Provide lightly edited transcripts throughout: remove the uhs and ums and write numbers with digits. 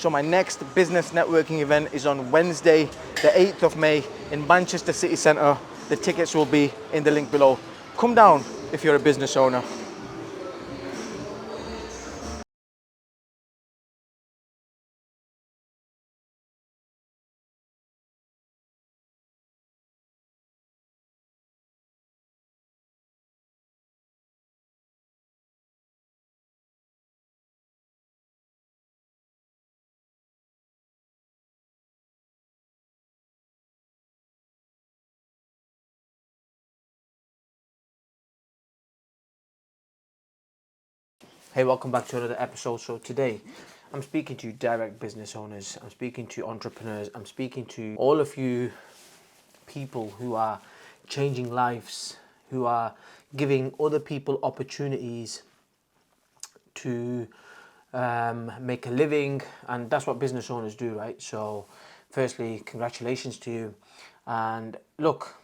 So my next business networking event is on Wednesday, the 8th of May in Manchester City Centre. The tickets will be in the link below. Come down if you're a business owner. Hey, welcome back to another episode. So today, I'm speaking to direct business owners, I'm speaking to entrepreneurs, I'm speaking to all of you people who are changing lives, who are giving other people opportunities to make a living, and that's what business owners do, right? So firstly, congratulations to you. And look,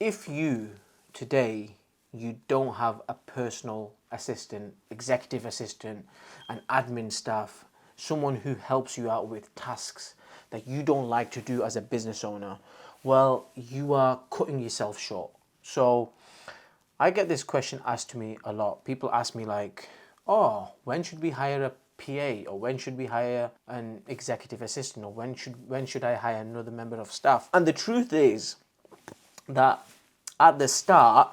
if you today you don't have a personal assistant, executive assistant, an admin staff, someone who helps you out with tasks that you don't like to do as a business owner, well, you are cutting yourself short. So I get this question asked to me a lot. People ask me like, oh, when should we hire a PA, or when should we hire an executive assistant, or when should I hire another member of staff? And the truth is that at the start,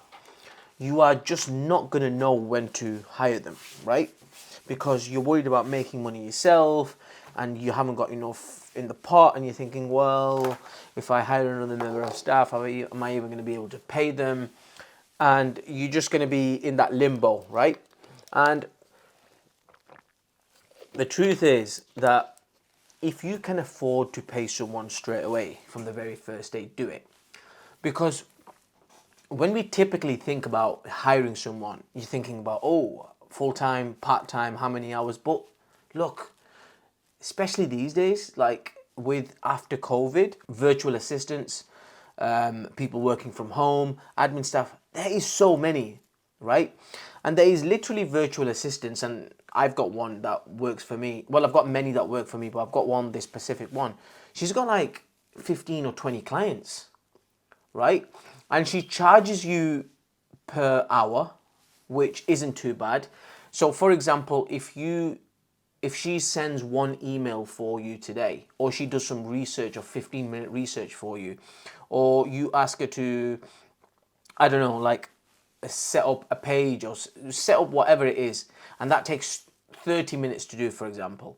you are just not going to know when to hire them, right? Because you're worried about making money yourself and you haven't got enough in the pot, and you're thinking, well, if I hire another member of staff, am I even going to be able to pay them? And you're just going to be in that limbo, right? And the truth is that if you can afford to pay someone straight away from the very first day, do it. Because when we typically think about hiring someone, you're thinking about, oh, full-time, part-time, how many hours? But look, especially these days, like with after COVID, virtual assistants, people working from home, admin staff, there is so many, right? And there is literally virtual assistants, and I've got one that works for me. Well, I've got many that work for me, but I've got one, this specific one. She's got like 15 or 20 clients, right? And she charges you per hour, which isn't too bad. So for example, if she sends one email for you today, or she does some research or 15-minute research for you, or you ask her to, I don't know, like set up a page or set up whatever it is, and that takes 30 minutes to do, for example.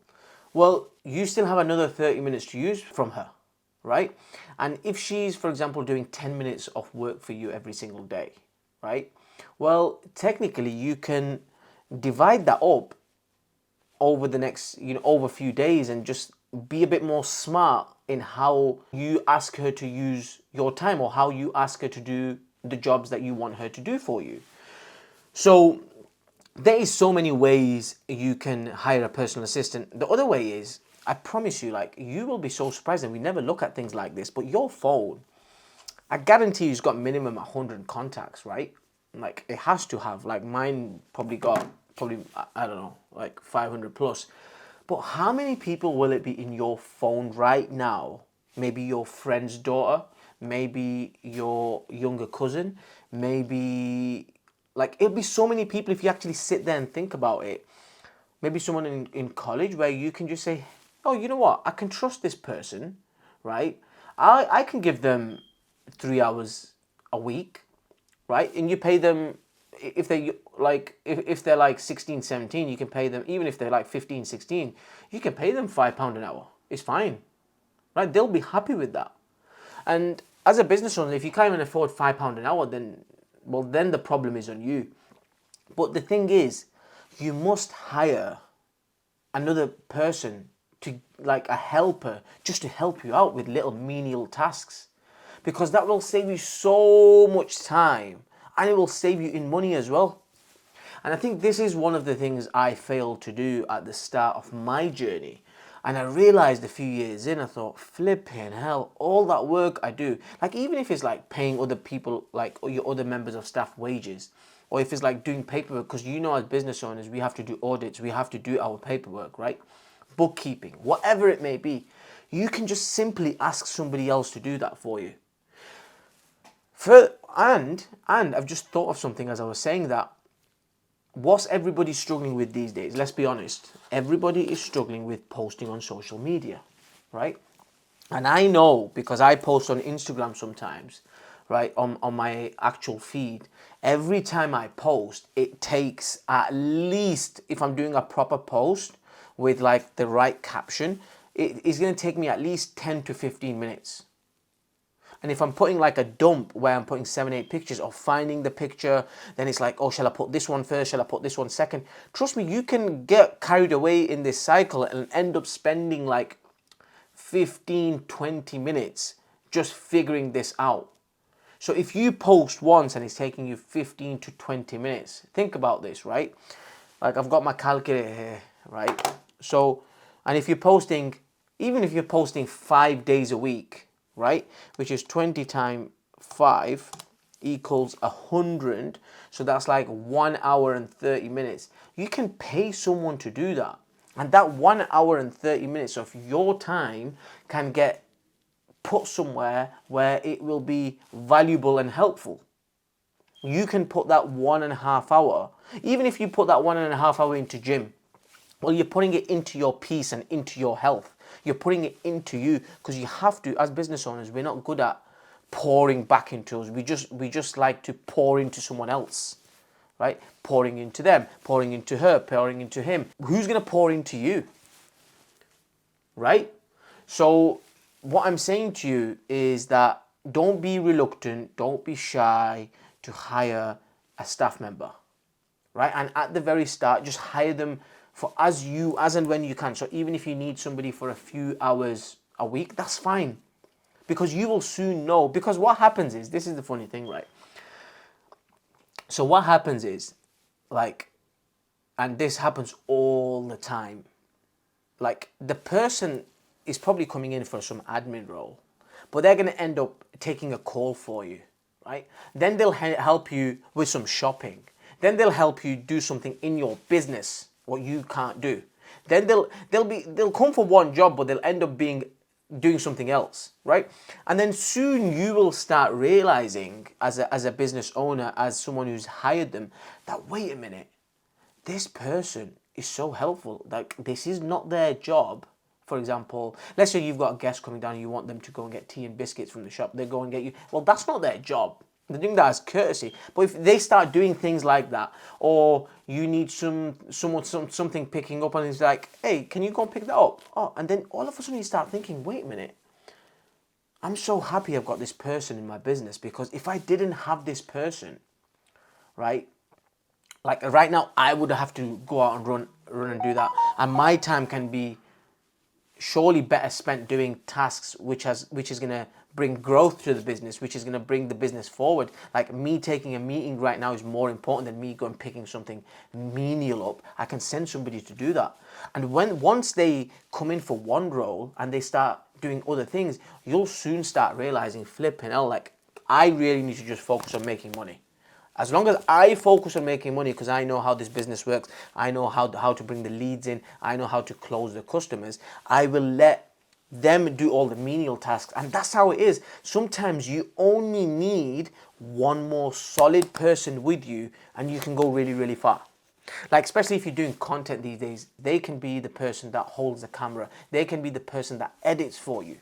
Well, you still have another 30 minutes to use from her, right? And if she's, for example, doing 10 minutes of work for you every single day, right? Well, technically you can divide that up over the next, over a few days, and just be a bit more smart in how you ask her to use your time, or how you ask her to do the jobs that you want her to do for you. So there is so many ways you can hire a personal assistant. The other way is, I promise you, like, you will be so surprised, and we never look at things like this, but your phone, I guarantee you, it's got minimum 100 contacts, right? Like, it has to have. Like, mine probably got, I don't know, like 500 plus. But how many people will it be in your phone right now? Maybe your friend's daughter, maybe your younger cousin, maybe, like, it'll be so many people if you actually sit there and think about it. Maybe someone in college where you can just say, oh, you know what? I can trust this person, right? I can give them 3 hours a week, right? And you pay them, if they like, if they're like 16, 17, you can pay them, even if they're like 15, 16, you can pay them £5 an hour. It's fine, right? They'll be happy with that. And as a business owner, if you can't even afford £5 an hour, then, well, then the problem is on you. But the thing is, you must hire another person, to, like, a helper, just to help you out with little menial tasks, because that will save you so much time, and it will save you in money as well. And I think this is one of the things I failed to do at the start of my journey. And I realized a few years in, I thought, flipping hell, all that work I do, like, even if it's like paying other people, like your other members of staff wages, or if it's like doing paperwork, because as business owners, we have to do audits, we have to do our paperwork, right? bookkeeping, whatever it may be. You can just simply ask somebody else to do that for you. And I've just thought of something as I was saying that. What's everybody struggling with these days? Let's be honest. Everybody is struggling with posting on social media, right? And I know because I post on Instagram sometimes, right, on my actual feed. Every time I post, it takes at least, if I'm doing a proper post with like the right caption, it is going to take me at least 10 to 15 minutes. And if I'm putting like a dump where I'm putting 7, 8 pictures or finding the picture, then it's like, oh, shall I put this one first? Shall I put this one second? Trust me, you can get carried away in this cycle and end up spending like 15, 20 minutes just figuring this out. So if you post once and it's taking you 15 to 20 minutes, think about this, right? Like I've got my calculator here, right? So, and if you're posting, even if you're posting 5 days a week, right, which is 20 times 5 equals 100. So that's like 1 hour and 30 minutes. You can pay someone to do that. And that 1 hour and 30 minutes of your time can get put somewhere where it will be valuable and helpful. You can put that 1.5 hour, even if you put that 1.5 hour into gym, well, you're putting it into your peace and into your health. You're putting it into you because you have to, as business owners, we're not good at pouring back into us. We just like to pour into someone else, right? Pouring into them, pouring into her, pouring into him. Who's going to pour into you, right? So what I'm saying to you is that don't be reluctant, don't be shy to hire a staff member, right? And at the very start, just hire them for as and when you can. So even if you need somebody for a few hours a week, that's fine. Because you will soon know. Because what happens is, this is the funny thing, right? So what happens is, like, and this happens all the time, like the person is probably coming in for some admin role, but they're going to end up taking a call for you, right? Then they'll help you with some shopping. Then they'll help you do something in your business, what you can't do. Then they'll come for one job, but they'll end up doing something else, right? And then soon you will start realizing as a business owner, as someone who's hired them, that wait a minute, this person is so helpful. Like, this is not their job. For example, let's say you've got a guest coming down and you want them to go and get tea and biscuits from the shop. They go and get you. Well, that's not their job. They're doing that as courtesy. But if they start doing things like that, or you need something picking up, and it's like, hey, can you go and pick that up? Oh, and then all of a sudden you start thinking, wait a minute, I'm so happy I've got this person in my business, because if I didn't have this person, right, like right now, I would have to go out and run and do that, and my time can be surely better spent doing tasks which is going to bring growth to the business, which is going to bring the business forward. Like me taking a meeting right now is more important than me going picking something menial up. I can send somebody to do that. And once they come in for one role and they start doing other things, you'll soon start realizing, flipping hell, like I really need to just focus on making money. As long as I focus on making money, because I know how this business works, I know how to bring the leads in, I know how to close the customers, I will let them do all the menial tasks. And that's how it is. Sometimes you only need one more solid person with you and you can go really, really far. Like, especially if you're doing content these days, they can be the person that holds the camera. They can be the person that edits for you.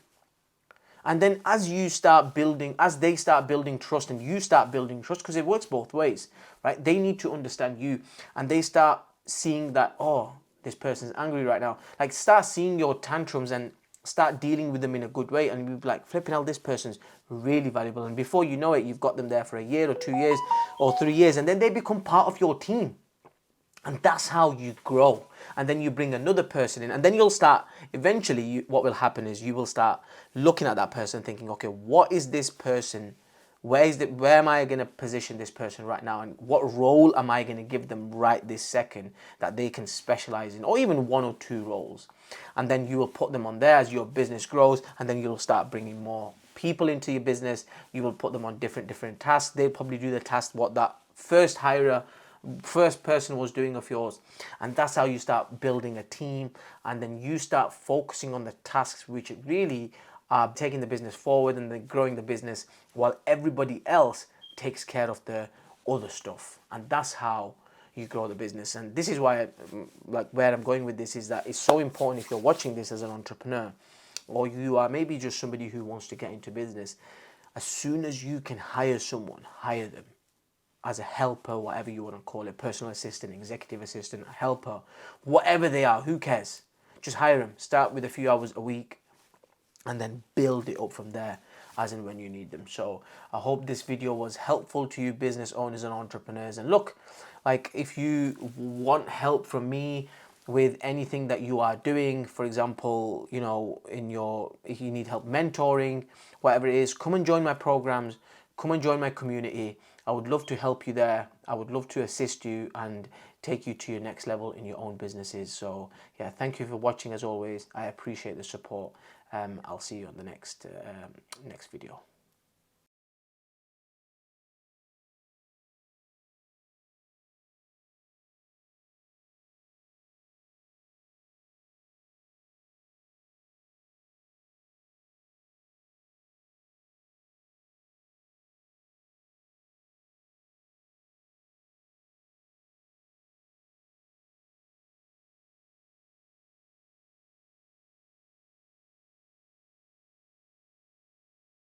And then as they start building trust and you start building trust, because it works both ways, right? They need to understand you and they start seeing that, oh, this person's angry right now. Like, start seeing your tantrums and start dealing with them in a good way, and you'll be like, flipping hell, this person's really valuable. And before you know it, you've got them there for a year or 2 years or 3 years, and then they become part of your team. And that's how you grow. And then you bring another person in, and then you'll start, eventually what will happen is you will start looking at that person thinking, okay, what is this person? Where am I going to position this person right now? And what role am I going to give them right this second that they can specialize in, or even 1 or 2 roles? And then you will put them on there as your business grows, and then you'll start bringing more people into your business. You will put them on different tasks. They'll probably do the task what that first hirer first person was doing of yours. And that's how you start building a team, and then you start focusing on the tasks which really are taking the business forward and then growing the business, while everybody else takes care of the other stuff. And that's how you grow the business. And this is why, like, where I'm going with this is that it's so important, if you're watching this as an entrepreneur, or you are maybe just somebody who wants to get into business, as soon as you can hire someone, hire them as a helper, whatever you want to call it, personal assistant, executive assistant, helper, whatever they are, who cares? Just hire them. Start with a few hours a week and then build it up from there as and when you need them. So I hope this video was helpful to you business owners and entrepreneurs. And look, like, if you want help from me with anything that you are doing, for example, you know, if you need help mentoring, whatever it is, come and join my programs, come and join my community. I would love to help you there. I would love to assist you and take you to your next level in your own businesses. So yeah, thank you for watching as always. I appreciate the support. I'll see you on the next video.